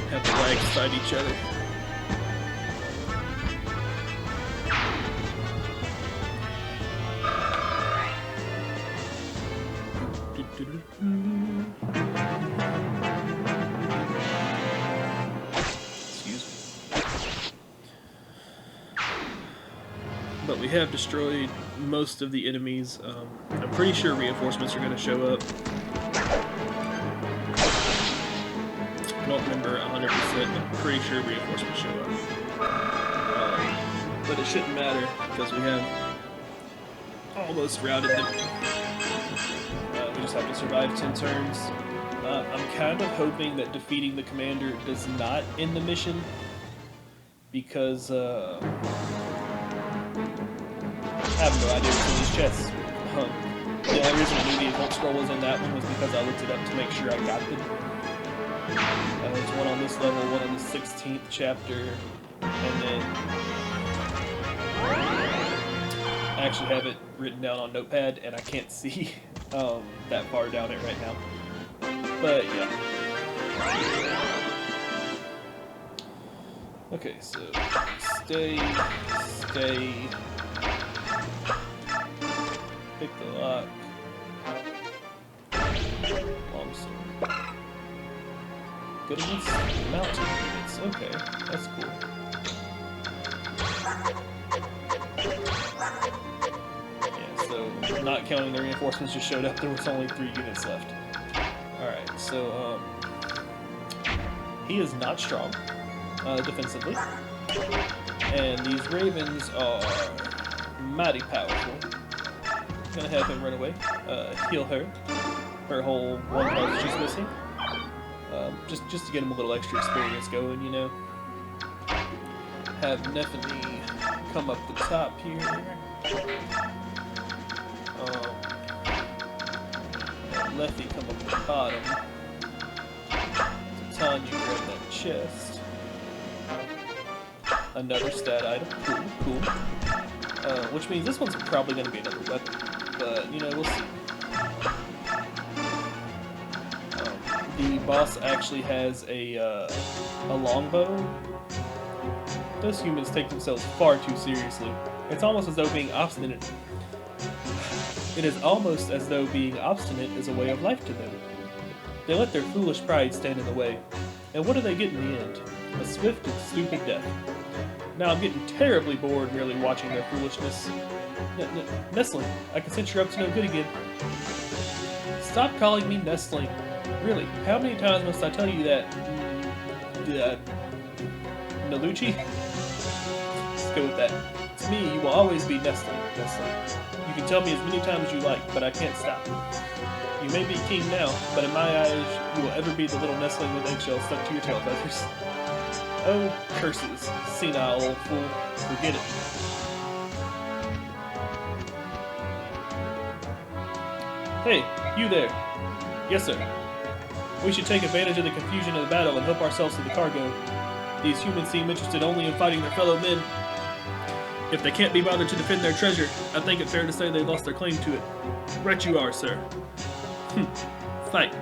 Have the flags fight each other. Excuse me. But we have destroyed most of the enemies. I'm pretty sure reinforcements are going to show up. I don't remember 100%, but I'm pretty sure reinforcements show up. But it shouldn't matter, because we have almost routed them. We just have to survive 10 turns. I'm kind of hoping that defeating the commander does not end the mission, because I have no idea what's in these chests. The only reason I knew the occult scroll was in that one was because I looked it up to make sure I got them. There's one on this level, one on the 16th chapter, and then I actually have it written down on Notepad, and I can't see that far down it right now. But yeah. Okay, so stay, pick the lock, longsword. Good against mountain units. Okay, that's cool. Yeah, so not counting the reinforcements just showed up, there was only 3 units left. Alright, so he is not strong defensively. And these ravens are mighty powerful. Gonna have him run away. Heal her. Her whole 1 health she's missing. just to get him a little extra experience going, you know. Have Nephany come up the top here. Have Leffy come up the bottom. Tanya grab that chest. Another stat item. Cool. Which means this one's probably going to be another weapon. But, you know, we'll see. The boss actually has a longbow. Those humans take themselves far too seriously. It's almost as though being obstinate... It is almost as though being obstinate is a way of life to them. They let their foolish pride stand in the way. And what do they get in the end? A swift and stupid death. Now I'm getting terribly bored merely watching their foolishness. Nestling, I can sense you're up to no good again. Stop calling me Nestling. Really, how many times must I tell you that... Nalucci? Let's go with that. To me, you will always be Nestling. You can tell me as many times as you like, but I can't stop. You may be king now, but in my eyes, you will ever be the little nestling with eggshells stuck to your tail feathers. Oh, curses, senile old fool. Forget it. Hey, you there. Yes, sir. We should take advantage of the confusion of the battle and help ourselves to the cargo. These humans seem interested only in fighting their fellow men. If they can't be bothered to defend their treasure, I think it fair to say they lost their claim to it. Right you are, sir. Fight.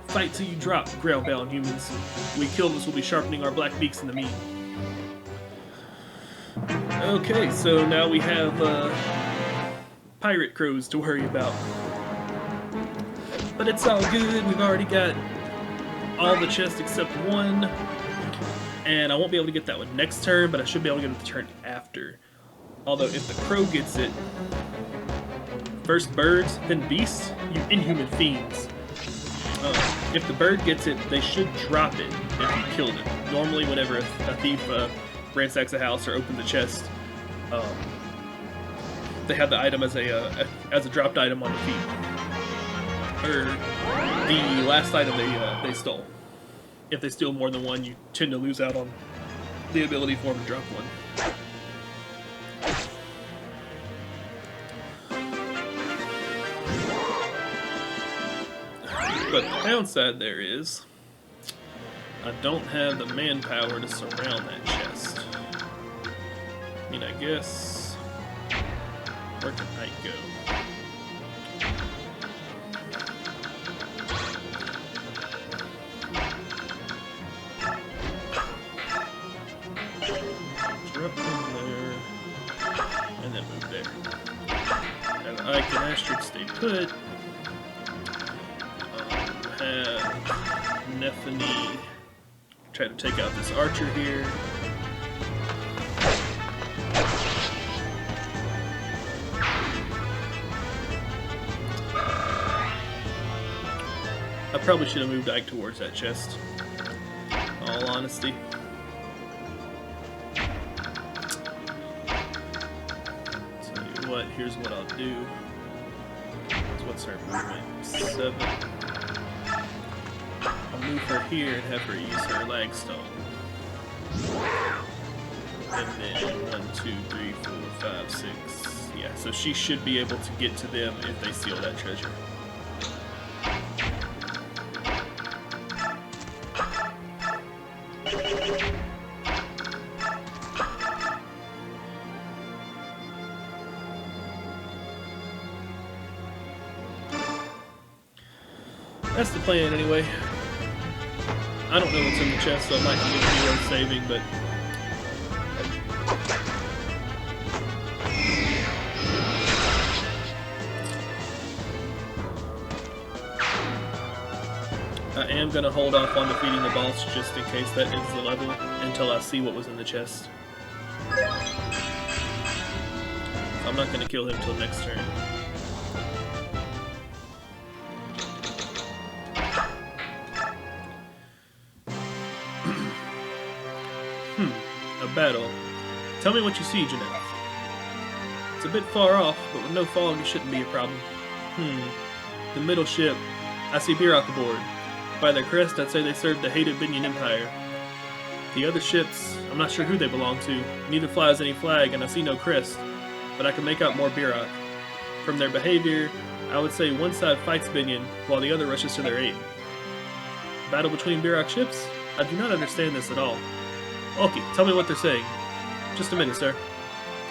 Fight till you drop, grail-bound humans. We killers will be sharpening our black beaks in the meat. Okay, so now we have pirate crows to worry about. But it's all good, we've already got all the chests except one. And I won't be able to get that one next turn, but I should be able to get it the turn after. Although if the crow gets it, first birds, then beasts, you inhuman fiends. If the bird gets it, they should drop it if you killed it. Normally whenever a thief ransacks a house or opens a chest, they have the item as a dropped item on the feet. Or the last item they stole. If they steal more than one, you tend to lose out on the ability for them to drop one. But the downside there is, I don't have the manpower to surround that chest. I mean, I guess, where can I go? Drop in there, and then move there. And I can asterisk stay put. Have Nephany try to take out this archer here. I probably should have moved Ike towards that chest, in all honesty. Tell you what, here's what I'll do. What's her movement? 7. I'll move her here and have her use her lagstone. And then 1, 2, 3, 4, 5, 6. Yeah, so she should be able to get to them if they steal that treasure. That's the plan anyway. I don't know what's in the chest, so I might need to be worth saving, but... I am going to hold off on defeating the boss just in case that ends the level until I see what was in the chest. I'm not going to kill him until next turn. A battle. Tell me what you see, Jeanette. It's a bit far off, but with no fog it shouldn't be a problem. The middle ship. I see Bierok aboard. By their crest, I'd say they serve the hated Binyan Empire. The other ships, I'm not sure who they belong to. Neither flies any flag, and I see no crest, but I can make out more Birak. From their behavior, I would say one side fights Binyan, while the other rushes to their aid. Battle between Birak ships? I do not understand this at all. Okay, tell me what they're saying. Just a minute, sir.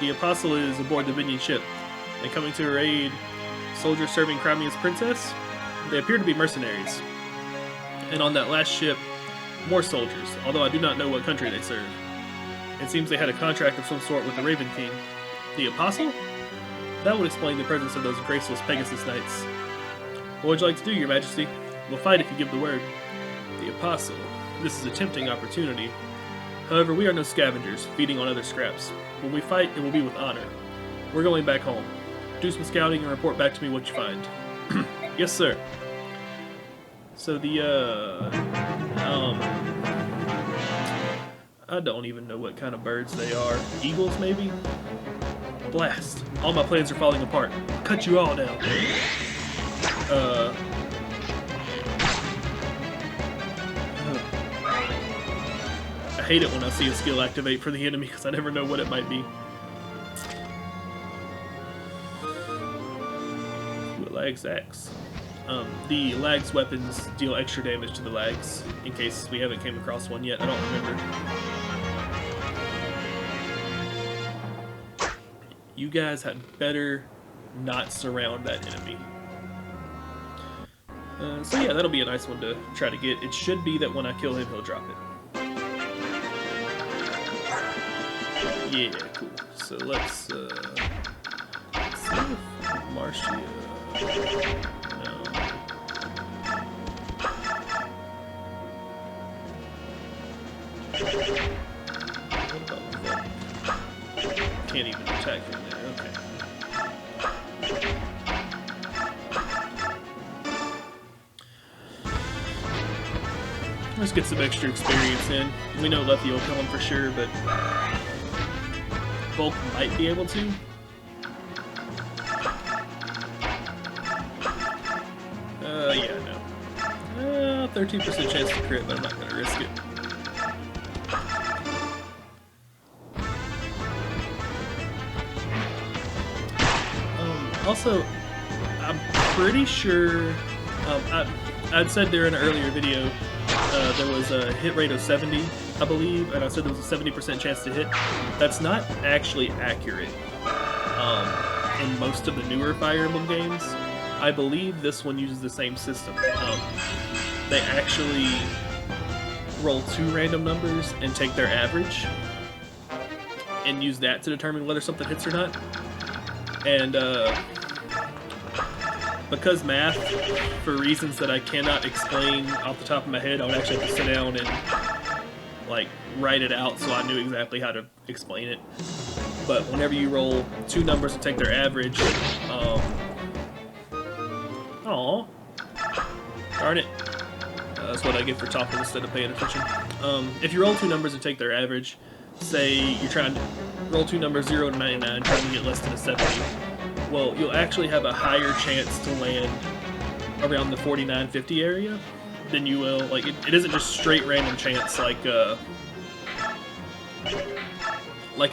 The Apostle is aboard the Binyan ship, and coming to her aid, soldiers serving Crimea's princess? They appear to be mercenaries. And on that last ship, more soldiers, although I do not know what country they serve. It seems they had a contract of some sort with the Raven King. The Apostle? That would explain the presence of those graceless Pegasus Knights. What would you like to do, Your Majesty? We'll fight if you give the word. The Apostle. This is a tempting opportunity. However, we are no scavengers, feeding on other scraps. When we fight, it will be with honor. We're going back home. Do some scouting and report back to me what you find. Yes, sir. So I don't even know what kind of birds they are. Eagles, maybe? Blast. All my plans are falling apart. Cut you all down. I hate it when I see a skill activate for the enemy because I never know what it might be. Ooh, Lag's Axe. The Lag's weapons deal extra damage to the Lags, in case we haven't came across one yet. I don't remember. You guys had better not surround that enemy. So yeah, that'll be a nice one to try to get. It should be that when I kill him, he'll drop it. Yeah, cool. So let's see if Marcia... No. What about that? Can't even attack him there, okay. Let's get some extra experience in. We know Lethe will kill him for sure, but Volk might be able to. Yeah, no. 13% chance to crit, but I'm not going to risk it. Also, I'm pretty sure, I'd said there in an earlier video, there was a hit rate of 70, I believe, and I said there was a 70% chance to hit. That's not actually accurate in most of the newer Fire Emblem games. I believe this one uses the same system. They actually roll 2 random numbers and take their average and use that to determine whether something hits or not. And because math, for reasons that I cannot explain off the top of my head, I would actually have to sit down and like write it out so I knew exactly how to explain it. But whenever you roll 2 numbers and take their average, darn it. That's what I get for talking instead of paying attention. If you roll 2 numbers and take their average, say you're trying to roll 2 numbers 0 to 99, trying to get less than a 70, well, you'll actually have a higher chance to land around the 49-50 area than you will. Like, it isn't just straight random chance like it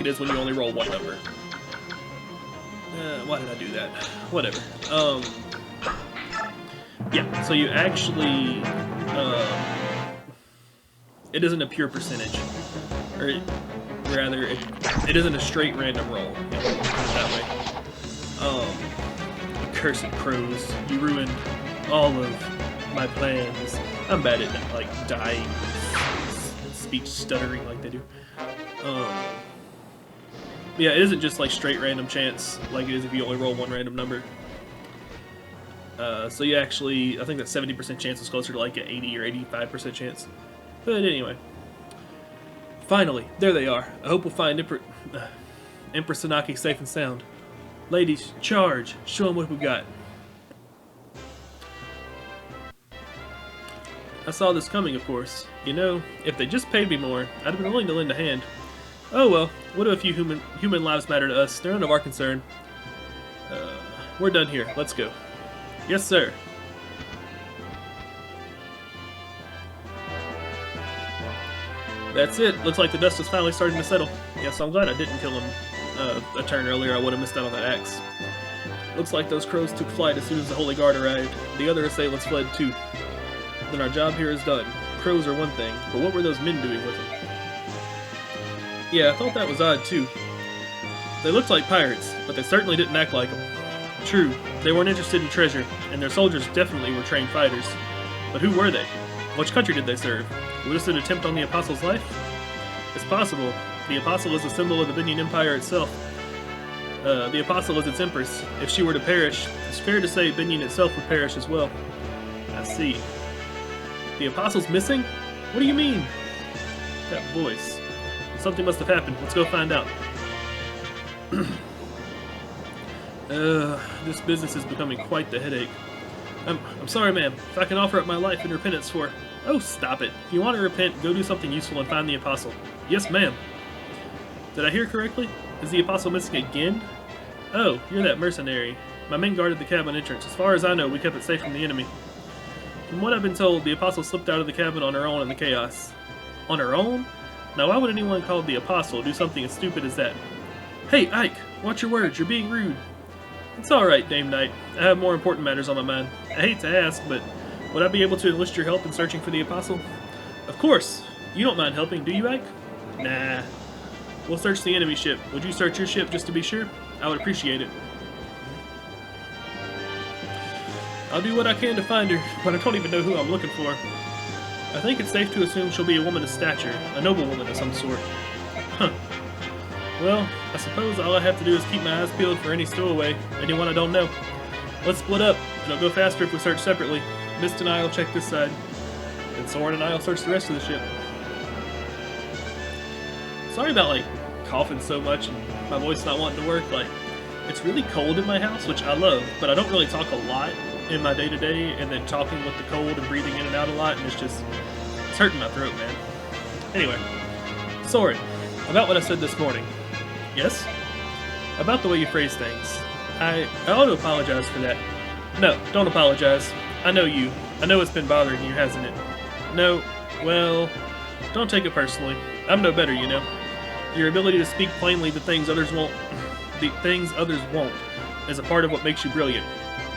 is when you only roll 1 number. Why did I do that? Whatever. Yeah, so you actually, it isn't a pure percentage, or rather, it isn't a straight random roll, you know, put it that way. Accursed crows, you ruined all of my plans. I'm bad at, like, dying, speech stuttering like they do. Yeah, it isn't just, like, straight random chance, like it is if you only roll 1 random number. So you actually, I think that 70% chance is closer to like an 80 or 85% chance. But anyway. Finally, there they are. I hope we'll find Empress Sanaki safe and sound. Ladies, charge! Show them what we got. I saw this coming, of course. You know, if they just paid me more, I'd have been willing to lend a hand. Oh well, what do a few human lives matter to us? They're none of our concern. We're done here. Let's go. Yes, sir. That's it. Looks like the dust is finally starting to settle. Yes, I'm glad I didn't kill him a turn earlier. I would have missed out on that axe. Looks like those crows took flight as soon as the Holy Guard arrived. The other assailants fled too. Then our job here is done. Crows are one thing, but what were those men doing with them? Yeah, I thought that was odd too. They looked like pirates, but they certainly didn't act like them. True, they weren't interested in treasure, and their soldiers definitely were trained fighters. But who were they? Which country did they serve? Was this an attempt on the Apostle's life? It's possible. The Apostle is a symbol of the Binion Empire itself. The Apostle is its empress. If she were to perish, it's fair to say Binion itself would perish as well. I see. The Apostle's missing? What do you mean? That voice. Something must have happened. Let's go find out. This business is becoming quite the headache. I'm sorry, ma'am. If I can offer up my life in repentance for... Oh, stop it. If you want to repent, go do something useful and find the Apostle. Yes, ma'am. Did I hear correctly? Is the Apostle missing again? Oh, you're that mercenary. My men guarded the cabin entrance. As far as I know, we kept it safe from the enemy. From what I've been told, the Apostle slipped out of the cabin on her own in the chaos. On her own? Now, why would anyone called the Apostle do something as stupid as that? Hey, Ike! Watch your words. You're being rude. It's alright, Dame Knight. I have more important matters on my mind. I hate to ask, but would I be able to enlist your help in searching for the Apostle? Of course. You don't mind helping, do you, Ike? Nah. We'll search the enemy ship. Would you search your ship just to be sure? I would appreciate it. I'll do what I can to find her, but I don't even know who I'm looking for. I think it's safe to assume she'll be a woman of stature, a noblewoman of some sort. Huh. Well, I suppose all I have to do is keep my eyes peeled for any stowaway, anyone I don't know. Let's split up. It'll go faster if we search separately. Mist and I'll check this side. And Soren and I'll search the rest of the ship. Sorry about, coughing so much and my voice not wanting to work. It's really cold in my house, which I love, but I don't really talk a lot in my day-to-day, and then talking with the cold and breathing in and out a lot, and it's hurting my throat, man. Anyway, Soren, about what I said this morning. Yes? About the way you phrase things. I ought to apologize for that. No, don't apologize. I know you. I know it's been bothering you, hasn't it? No, well, don't take it personally. I'm no better, you know. Your ability to speak plainly the things others won't, is a part of what makes you brilliant.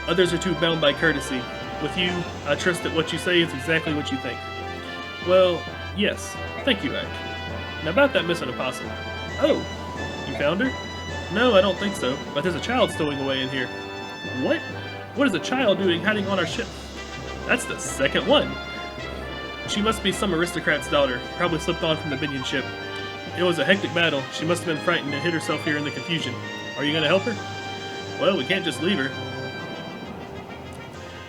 Others are too bound by courtesy. With you, I trust that what you say is exactly what you think. Well, yes. Thank you, Ike. Now about that missing Apostle. Oh, you found her? No, I don't think so, but there's a child stowing away in here. What? What is a child doing hiding on our ship? That's the second one. She must be some aristocrat's daughter, probably slipped on from the Binion ship. It was a hectic battle. She must have been frightened and hid herself here in the confusion. Are you going to help her? Well, we can't just leave her.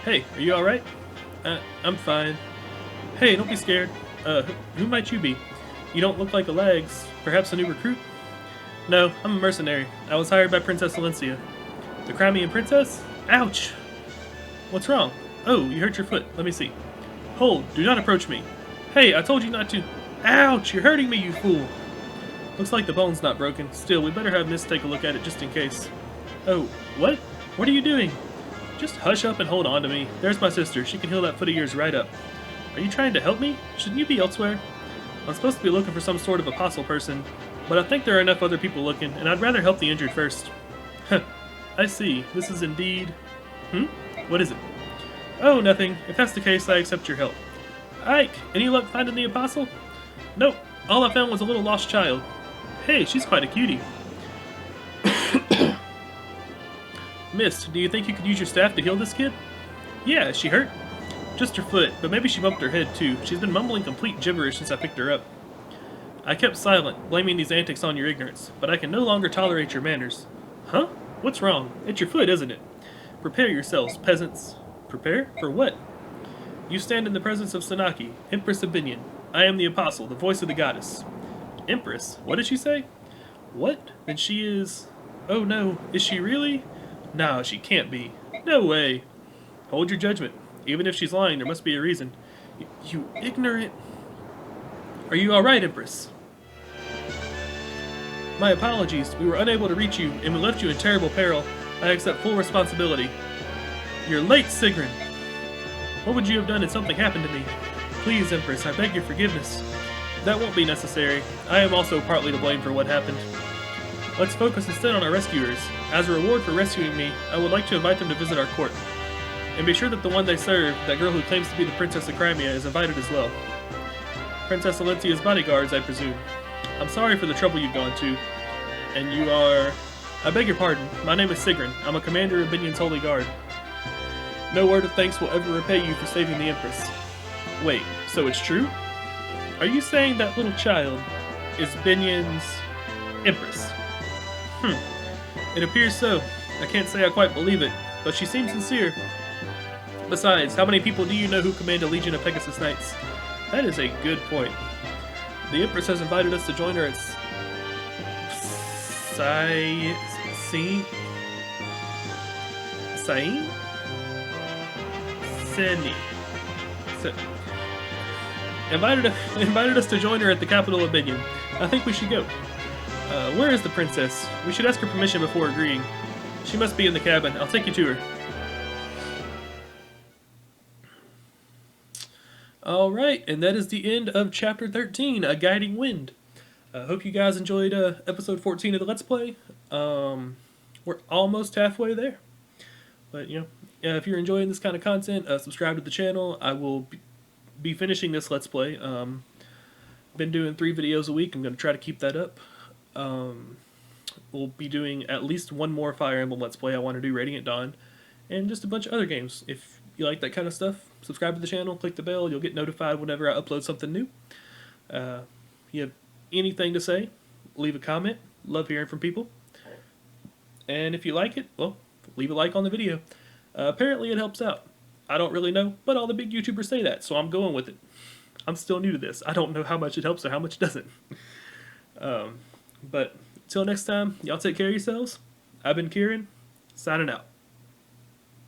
Hey, are you alright? I'm fine. Hey, don't be scared. Who might you be? You don't look like a Lags. Perhaps a new recruit? No, I'm a mercenary. I was hired by Princess Valencia. The Crimean princess? Ouch! What's wrong? Oh, you hurt your foot. Let me see. Hold, do not approach me. Hey, I told you not to. Ouch, you're hurting me, you fool. Looks like the bone's not broken. Still, we better have Miss take a look at it just in case. Oh, what? What are you doing? Just hush up and hold on to me. There's my sister. She can heal that foot of yours right up. Are you trying to help me? Shouldn't you be elsewhere? I'm supposed to be looking for some sort of apostle person, but I think there are enough other people looking, and I'd rather help the injured first. Huh. I see. This is indeed... What is it? Oh, nothing. If that's the case, I accept your help. Ike, any luck finding the apostle? Nope. All I found was a little lost child. Hey, she's quite a cutie. Mist, do you think you could use your staff to heal this kid? Yeah, is she hurt? Just her foot, but maybe she bumped her head too. She's been mumbling complete gibberish since I picked her up. I kept silent, blaming these antics on your ignorance, but I can no longer tolerate your manners. Huh? What's wrong? It's your foot, isn't it? Prepare yourselves, peasants. Prepare? For what? You stand in the presence of Sanaki, Empress of Binion. I am the Apostle, the voice of the goddess. Empress? What did she say? What? Then she is... Oh no, is she really? No, she can't be. No way. Hold your judgment. Even if she's lying, there must be a reason. You ignorant... Are you alright, Empress? My apologies. We were unable to reach you, and we left you in terrible peril. I accept full responsibility. You're late, Sigrun. What would you have done if something happened to me? Please, Empress, I beg your forgiveness. That won't be necessary. I am also partly to blame for what happened. Let's focus instead on our rescuers. As a reward for rescuing me, I would like to invite them to visit our court. And be sure that the one they serve, that girl who claims to be the Princess of Crimea, is invited as well. Princess Alentia's bodyguards, I presume. I'm sorry for the trouble you've gone to. And you are... I beg your pardon. My name is Kheran. I'm a commander of Binion's Holy Guard. No word of thanks will ever repay you for saving the Empress. Wait, so it's true? Are you saying that little child is Binion's Empress? It appears so. I can't say I quite believe it, but she seems sincere. Besides, how many people do you know who command a legion of Pegasus Knights? That is a good point. The Empress has invited us to join her at invited us to join her at the capital of Binion. I think we should go. Where is the princess? We should ask her permission before agreeing. She must be in the cabin. I'll take you to her. Alright, and that is the end of Chapter 13, A Guiding Wind. Hope you guys enjoyed episode 14 of the Let's Play. We're almost halfway there. But, you know, if you're enjoying this kind of content, subscribe to the channel. I will be finishing this Let's Play. Been doing 3 videos a week. I'm going to try to keep that up. We'll be doing at least one more Fire Emblem Let's Play. I want to do Radiant Dawn. And just a bunch of other games. If you like that kind of stuff, subscribe to the channel, click the bell. You'll get notified whenever I upload something new. You have anything to say, leave a comment. Love hearing from people. And if you like it, well, leave a like on the video. Apparently it helps out. I don't really know, but all the big YouTubers say that, so I'm going with it. I'm still new to this. I don't know how much it helps or how much it doesn't. But until next time, y'all take care of yourselves. I've been Kheran, signing out.